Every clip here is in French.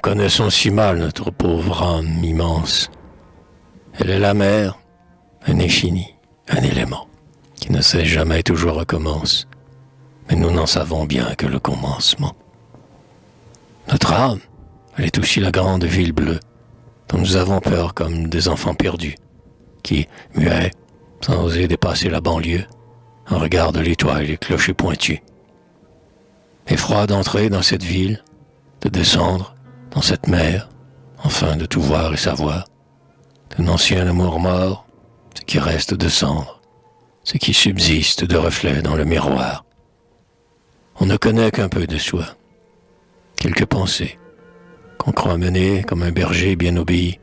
connaissons si mal notre pauvre âme immense. Elle est la mer, un infini, un élément, qui ne cesse jamais et toujours recommence. Mais nous n'en savons bien que le commencement. Notre âme, elle est aussi la grande ville bleue, dont nous avons peur comme des enfants perdus, qui, muets, sans oser dépasser la banlieue, en regardent les toits et les clochers pointus. Effroi d'entrer dans cette ville, de descendre dans cette mer, enfin de tout voir et savoir, d'un ancien amour mort, ce qui reste de cendre, ce qui subsiste de reflets dans le miroir. On ne connaît qu'un peu de soi, quelques pensées, qu'on croit mener comme un berger bien obéi,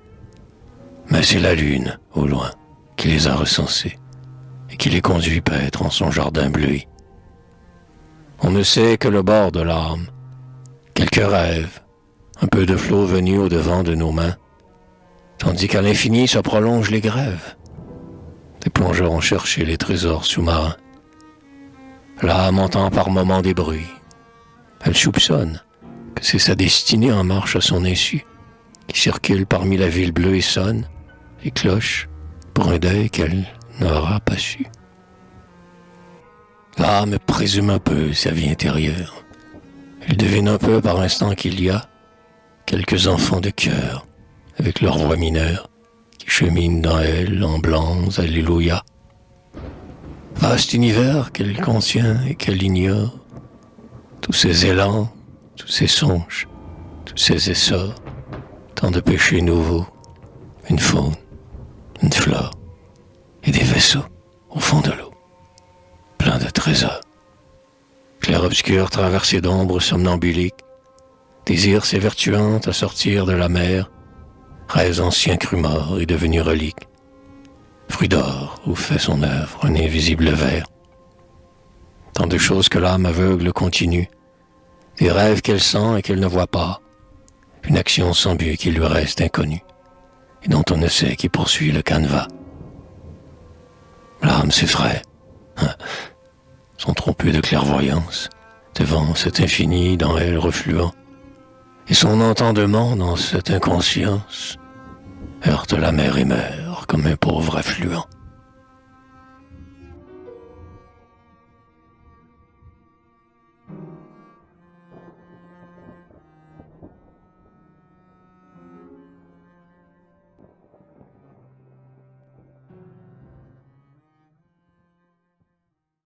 mais c'est la lune, au loin, qui les a recensés, et qui les conduit paître en son jardin bleui. On ne sait que le bord de l'âme, quelques rêves, un peu de flot venu au-devant de nos mains, tandis qu'à l'infini se prolongent les grèves. Des plongeurs ont cherché les trésors sous-marins. L'âme entend par moments des bruits. Elle soupçonne que c'est sa destinée en marche à son insu, qui circule parmi la ville bleue et sonne les cloches pour un deuil qu'elle n'aura pas su. L'âme présume un peu sa vie intérieure. Elle devine un peu par instant qu'il y a quelques enfants de cœur, avec leur voix mineure, qui cheminent dans elle en blancs alléluia. Vaste univers qu'elle contient et qu'elle ignore, tous ces élans, tous ces songes, tous ces essors, tant de péchés nouveaux, une faune, une flore, et des vaisseaux au fond de l'eau, pleins de trésors. Clair-obscur traversé d'ombres somnambuliques, désirs s'évertuant à sortir de la mer, rêves anciens crus morts et devenus reliques, fruits d'or où fait son œuvre un invisible ver. Tant de choses que l'âme aveugle continue, des rêves qu'elle sent et qu'elle ne voit pas, une action sans but qui lui reste inconnue, et dont on ne sait qui poursuit le canevas. L'âme s'effraie, son trompeux de clairvoyance, devant cet infini dans elle refluant, et son entendement dans cette inconscience heurte la mer et meurt comme un pauvre affluent.